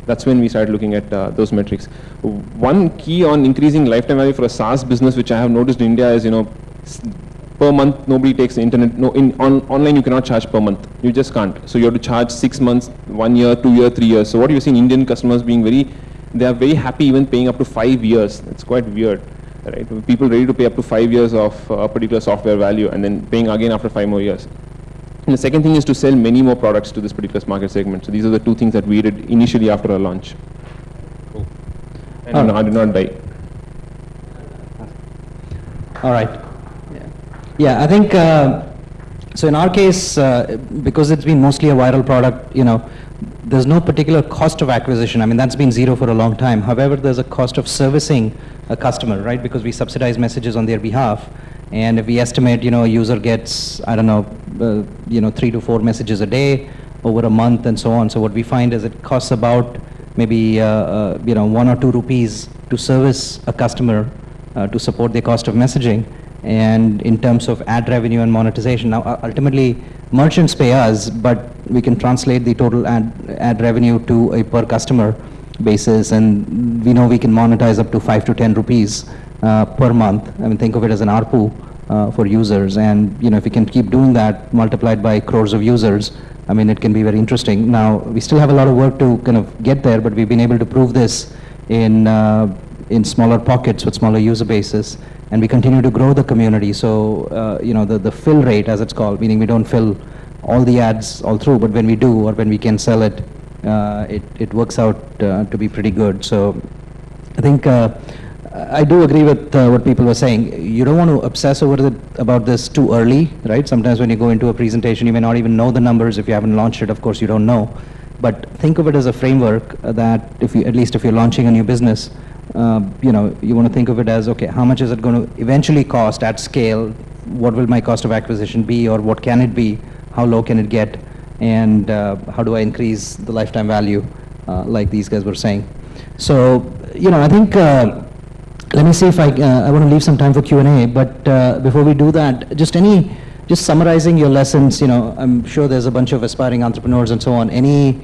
That's when we started looking at those metrics. One key on increasing lifetime value for a SaaS business, which I have noticed in India, is per month nobody takes the internet. No, online you cannot charge per month. You just can't. So you have to charge 6 months, 1 year, 2 years, 3 years. So what you're seeing Indian customers being they are very happy even paying up to 5 years. It's quite weird, right? People ready to pay up to 5 years of a particular software value and then paying again after 5 more years. And the second thing is to sell many more products to this particular market segment. So these are the two things that we did initially after our launch. Cool. And I did not die. All right. Yeah, I think, so in our case, because it's been mostly a viral product, there's no particular cost of acquisition. I mean, that's been zero for a long time. However, there's a cost of servicing a customer, right? Because we subsidize messages on their behalf. And if we estimate, a user gets, I don't know, 3 to 4 messages a day over a month and so on. So what we find is it costs about maybe, 1 or 2 rupees to service a customer to support the cost of messaging. And in terms of ad revenue and monetization, now ultimately merchants pay us, but we can translate the total ad revenue to a per customer basis, and we know we can monetize up to 5 to 10 rupees per month. I mean, think of it as an ARPU for users, and if we can keep doing that multiplied by crores of users, I mean, it can be very interesting. Now, we still have a lot of work to kind of get there, but we've been able to prove this in smaller pockets with smaller user bases, and we continue to grow the community. So, the fill rate, as it's called, meaning we don't fill all the ads all through, but when we do, or when we can sell it, it works out to be pretty good. So, I think I do agree with what people were saying. You don't want to obsess about this too early, right? Sometimes when you go into a presentation, you may not even know the numbers. If you haven't launched it, of course, you don't know. But think of it as a framework that at least if you're launching a new business, you want to think of it as, okay, how much is it going to eventually cost at scale? What will my cost of acquisition be, or what can it be? How low can it get? And how do I increase the lifetime value, like these guys were saying? So, I think, let me see if I want to leave some time for Q&A, but before we do that, just summarizing your lessons, I'm sure there's a bunch of aspiring entrepreneurs and so on. Any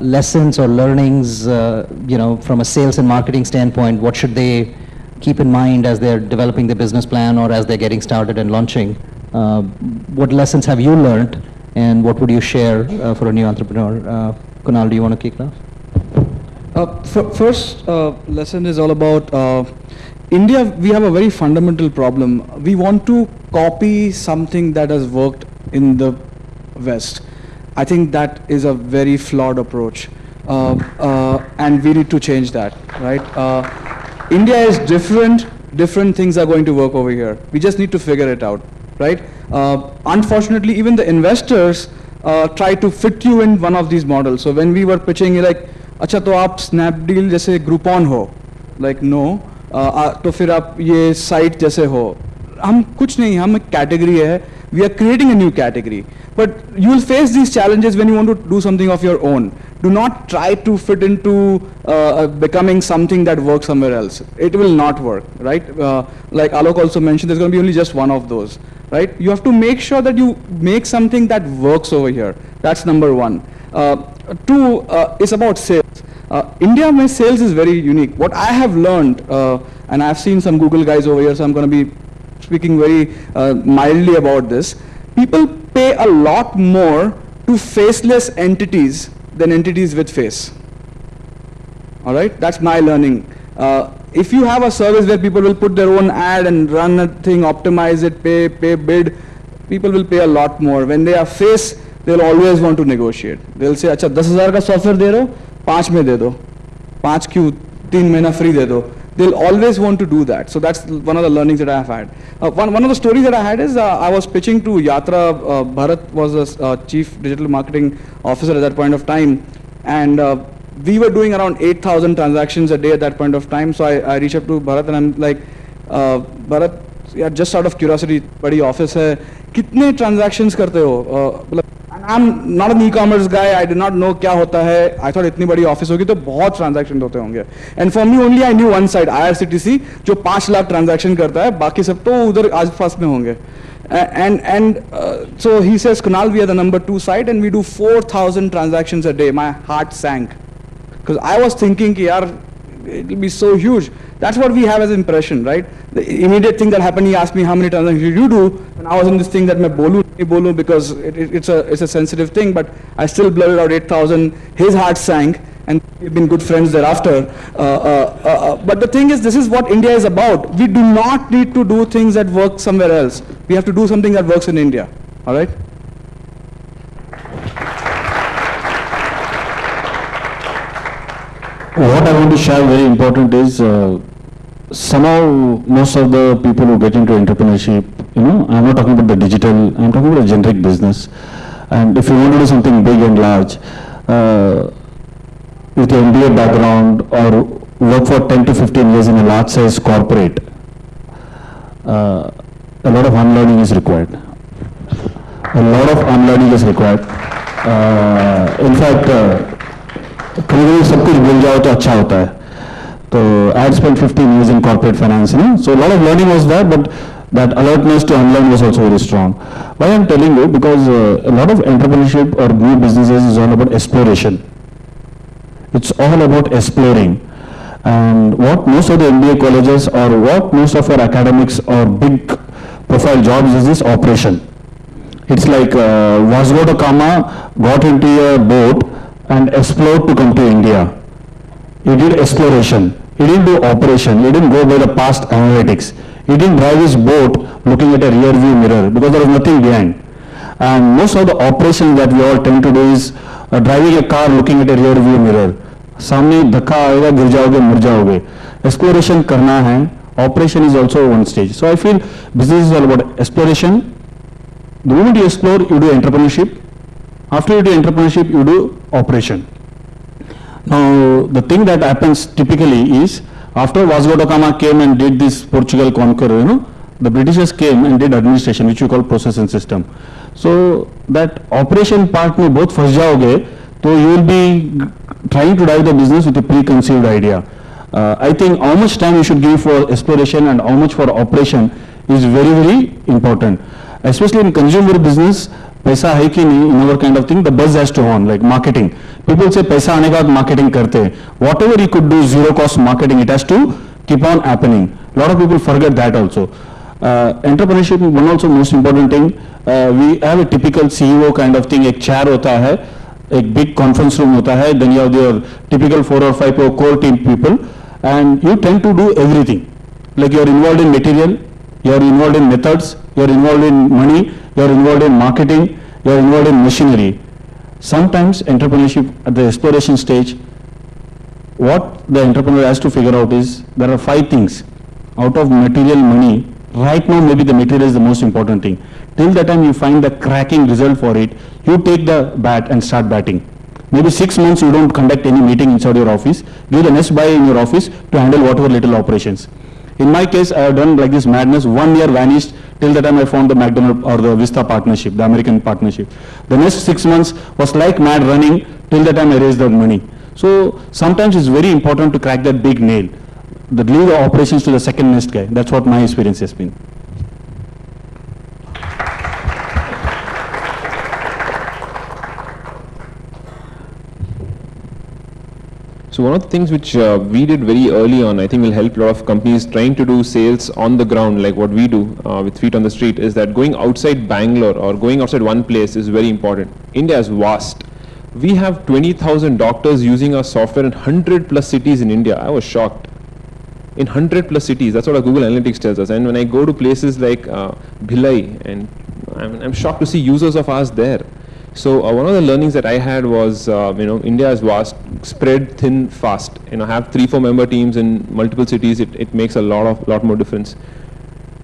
lessons or learnings, from a sales and marketing standpoint, what should they keep in mind as they're developing the business plan or as they're getting started and launching? What lessons have you learned, and what would you share for a new entrepreneur? Kunal, do you want to kick it off? First lesson is all about India. We have a very fundamental problem. We want to copy something that has worked in the West. I think that is a very flawed approach, and we need to change that, right? India is different things are going to work over here. We just need to figure it out, right? Unfortunately, even the investors try to fit you in one of these models. So when we were pitching, you're like, अच्छा तो आप Snapdeal जैसे ग्रुपॉन हो, like no, तो फिर आप ये site जैसे हो. हम कुछ नहीं, हम एक कैटेगरी है, we are creating a new category, but you will face these challenges when you want to do something of your own. Do not try to fit into becoming something that works somewhere else. It will not work, right? Like Alok also mentioned, there's going to be only just one of those, right? You have to make sure that you make something that works over here. That's number one. Two is about sales. India, my sales is very unique. What I have learned, and I've seen some Google guys over here, so I'm going to be speaking very mildly about this. People pay a lot more to faceless entities than entities with face. All right, that's my learning. If you have a service where people will put their own ad and run a thing, optimize it, pay, bid, people will pay a lot more. When they are face, they'll always want to negotiate. They'll say, अच्छा 10,000 का software दे रहे हो, 5 में दे दो, 5 क्यों, 3 महीना free दे दो. They'll always want to do that. So that's one of the learnings that I have had. One of the stories that I had is I was pitching to Yatra. Bharat was a chief digital marketing officer at that point of time, and we were doing around 8,000 transactions a day at that point of time. So I reached up to Bharat and I'm like, Bharat, yeah, just out of curiosity, बड़ी office है, कितने transactions करते हो? I'm not an e-commerce guy. I did not know क्या होता है. I thought इतनी बड़ी office होगी तो बहुत transactions होते होंगे. And for me only I knew one side, IRCTC, जो 5 लाख transaction करता है, बाकी सब तो उधर आस-पास में होंगे. And so he says, Kunal, we are the number 2 site and we do 4,000 transactions a day. My heart sank. Because I was thinking, yaar, it will be so huge. That's what we have as impression, right? The immediate thing that happened, he asked me how many transactions you do, and I was in this thing that मैं बोलूं because it's a sensitive thing, but I still blurted out 8,000. His heart sank, and we've been good friends thereafter. But the thing is, this is what India is about. We do not need to do things that work somewhere else. We have to do something that works in India. All right? What I want to share very important is somehow most of the people who get into entrepreneurship, I'm not talking about the digital, I'm talking about a generic business. And if you want to do something big and large, with your MBA background or work for 10 to 15 years in a large size corporate, a lot of unlearning is required. A lot of unlearning is required. In fact, कभी सब कुछ भूल जाओ तो अच्छा होता है. तो I had spent 15 years in corporate finance, so a lot of learning was there, but that alertness to unlearn was also very strong. Why I'm telling you, because a lot of entrepreneurship or new businesses is all about exploration. It's all about exploring. And what most of the MBA colleges or what most of our academics or big profile jobs is this operation. It's like Vasco da Gama got into a boat and explored to come to India. He did exploration. He didn't do operation. He didn't go by the past analytics. He didn't drive his boat looking at a rear view mirror because there was nothing behind. And most of the operations that we all tend to do is driving a car looking at a rear view mirror. सामने धक्का आएगा, गिर जाओगे, मर जाओगे. Exploration करना है. Operation is also one stage. So I feel business is all about exploration. The moment you explore, you do entrepreneurship. After you do entrepreneurship, you do operation. Now, the thing that happens typically is, after Vasco da Gama came and did this Portugal conquer, the Britishers came and did administration, which we call process and system. So, that operation part में बहुत फंस जाओगे, तो you will be trying to drive the business with a preconceived idea. I think how much time you should give for exploration and how much for operation is very, very important. Especially in consumer business, पैसा है कि नहीं, in our kind of thing, the buzz has to on, like marketing. People say पैसा आने के बाद marketing करते हैं. Whatever you could do zero cost marketing, it has to keep on happening. A lot of people forget that also. Entrepreneurship, one also most important thing, we have a typical CEO kind of thing. एक chair होता है, एक big conference room होता है, then you have your typical 4 or 5 core team people, and you tend to do everything. Like you are involved in material, you are involved in methods, you are involved in money, you are involved in marketing, you are involved in machinery. Sometimes entrepreneurship at the exploration stage, what the entrepreneur has to figure out is, there are 5 things. Out of material, money, right now maybe the material is the most important thing. Till the time you find the cracking result for it, you take the bat and start batting. Maybe 6 months you don't conduct any meeting inside your office, give the next buy in your office to handle whatever little operations. In my case, I have done like this madness. 1 year vanished till the time I found the McDonald's or the Vista partnership, the American partnership. The next 6 months was like mad running till the time I raised the money. So sometimes it's very important to crack that big nail. Leave the operations to the second best guy. That's what my experience has been. So one of the things which we did very early on, I think will help a lot of companies trying to do sales on the ground, like what we do with feet on the street, is that going outside Bangalore or going outside one place is very important. India is vast. We have 20,000 doctors using our software in 100 plus cities in India. I was shocked. In 100 plus cities, that's what our Google Analytics tells us. And when I go to places like Bhilai, and I'm shocked to see users of ours there. So one of the learnings that I had was, India is vast, spread thin, fast. Have 3-4 member teams in multiple cities. It makes a lot more difference.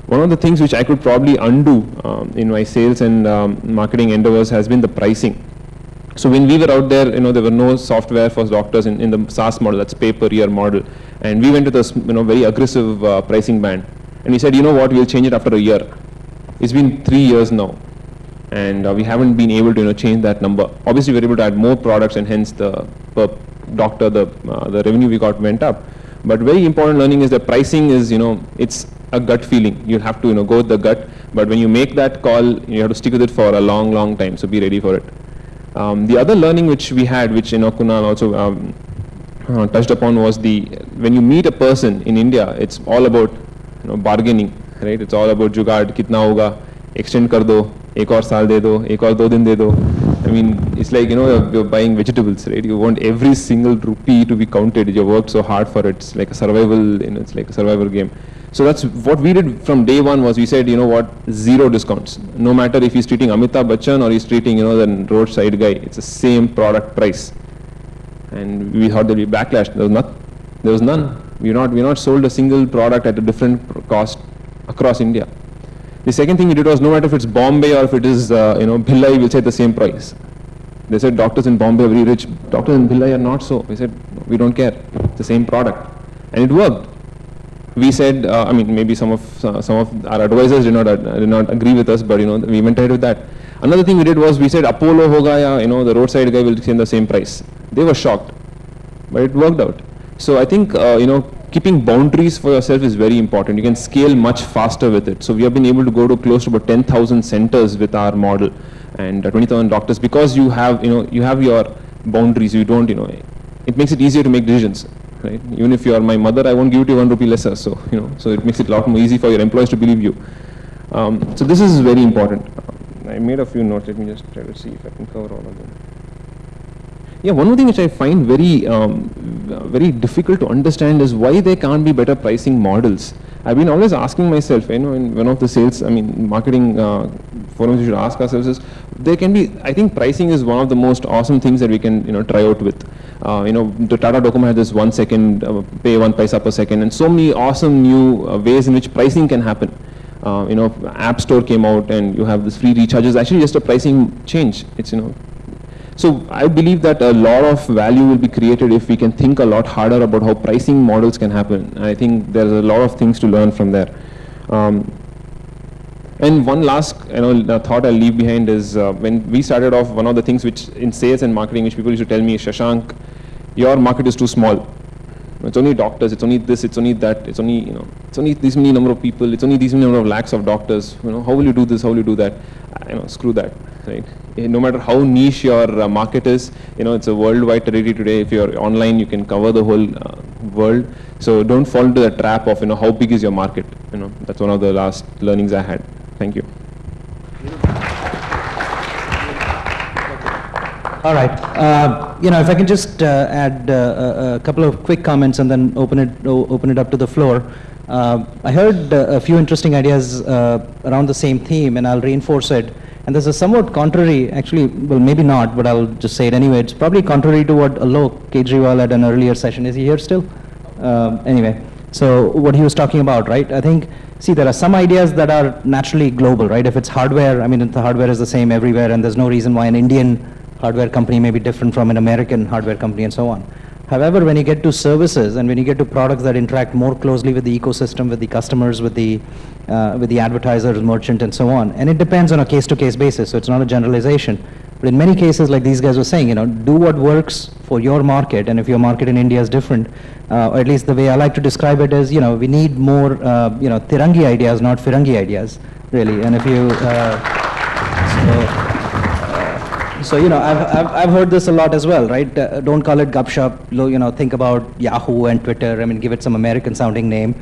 One of the things which I could probably undo in my sales and marketing endeavors has been the pricing. So when we were out there, there were no software for doctors in the SaaS model, that's pay per year model, and we went to this, very aggressive pricing band, and we said, we'll change it after a year. It's been 3 years now. And we haven't been able to change that number. Obviously, we're able to add more products, and hence the per doctor, the revenue we got went up. But very important learning is that pricing is, it's a gut feeling. You'll have to go with the gut. But when you make that call, you have to stick with it for a long time. So be ready for it. The other learning which we had, which Kunal also touched upon was when you meet a person in India, it's all about bargaining, right? It's all about jugaad, kitna hoga, extend kar do, ek aur saal de do, ek aur 2 din de do. I mean, it's like, you're buying vegetables, right? You want every single rupee to be counted. You worked so hard for it. It's like a survival, it's like a survivor game. So that's what we did from day one. Was we said, what, 0 discounts. No matter if he's treating Amitabh Bachchan or he's treating, the roadside guy, it's the same product price. And we thought there'd be backlash. There was none. We're not sold a single product at a different cost across India. The second thing we did was, no matter if it's Bombay or if it is, Bhillai, we'll say the same price. They said doctors in Bombay are very rich. Doctors in Bhillai are not so. We said, we don't care. It's the same product. And it worked. We said, maybe some of our advisors did not agree with us, but we went ahead with that. Another thing we did was, we said Apollo hoga ya, the roadside guy will send the same price. They were shocked, but it worked out. So I think keeping boundaries for yourself is very important. You can scale much faster with it. So we have been able to go to close to about 10,000 centers with our model and 20,000 doctors, because you have your boundaries. You don't it makes it easier to make decisions. Right? Even if you are my mother, I won't give you 1 rupee lesser. So so it makes it a lot more easy for your employees to believe you. So this is very important. I made a few notes. Let me just try to see if I can cover all of them. Yeah, one more thing which I find very difficult to understand is why there can't be better pricing models. I've been always asking myself, in one of the marketing forums we should ask ourselves is, there can be, I think pricing is one of the most awesome things that we can, try out with. The Tata Docomo has this 1 second, pay 1 paisa per second, and so many awesome new ways in which pricing can happen. App Store came out and you have this free recharges, actually just a pricing change. It's, So I believe that a lot of value will be created if we can think a lot harder about how pricing models can happen. I think there's a lot of things to learn from there. And one last thought I'll leave behind is, when we started off, one of the things which in sales and marketing which people used to tell me is, Shashank, your market is too small. It's only doctors, it's only this, it's only that, it's only it's only this many number of people, it's only these many number of lakhs of doctors. How will you do this? How will you do that? Screw that, right? No matter how niche your market is, it's a worldwide territory today. If you're online, you can cover the whole world. So don't fall into the trap of how big is your market. That's one of the last learnings I had. Thank you. All right. If I can just add a couple of quick comments and then open it up to the floor. I heard a few interesting ideas around the same theme, and I'll reinforce it. And this is somewhat contrary, actually, well, maybe not, but I'll just say it anyway. It's probably contrary to what Alok Kejriwal had an earlier session. Is he here still? Anyway, so what he was talking about, right? I think, see, there are some ideas that are naturally global, right? If it's hardware, the hardware is the same everywhere, and there's no reason why an Indian hardware company may be different from an American hardware company and so on. However, when you get to services and when you get to products that interact more closely with the ecosystem, with the customers, with the advertisers, merchant, and so on, and it depends on a case-to-case basis, so it's not a generalization. But in many cases, like these guys were saying, do what works for your market, and if your market in India is different, or at least the way I like to describe it is, we need more, Tirangi ideas, not Firangi ideas, really. And if you, So I've heard this a lot as well, right? Don't call it gupshup. Think about Yahoo and Twitter. Give it some American-sounding name.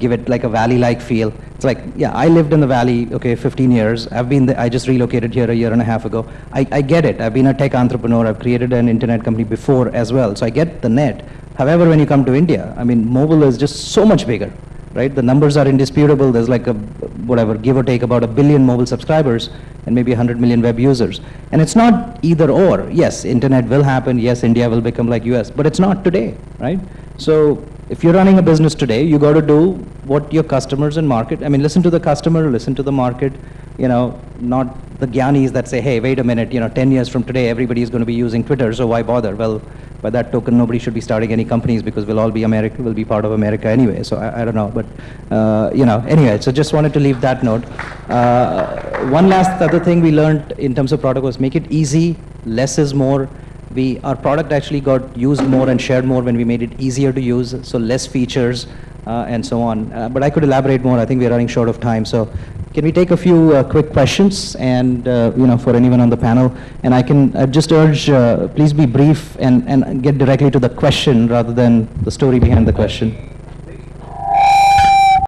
Give it like a valley-like feel. It's like, yeah, I lived in the valley, 15 years. I just relocated here a year and a half ago. I get it. I've been a tech entrepreneur. I've created an internet company before as well. So I get the net. However, when you come to India, mobile is just so much bigger. Right? The numbers are indisputable. There's like give or take about 1 billion mobile subscribers and maybe 100 million web users. And it's not either or. Yes, internet will happen. Yes, India will become like US, but it's not today, right? So if you're running a business today, you got to do what your customers and market, listen to the customer, listen to the market, not the Gyanis that say, hey, wait a minute, 10 years from today, everybody is going to be using Twitter, so why bother? Well, by that token, nobody should be starting any companies because we'll all be we'll be part of America anyway. So I don't know, but anyway. So just wanted to leave that note. One last other thing we learned in terms of product was make it easy. Less is more. Our product actually got used more and shared more when we made it easier to use. So less features and so on. But I could elaborate more. I think we're running short of time. So can we take a few quick questions and, for anyone on the panel? And I just urge, please be brief and get directly to the question rather than the story behind the question.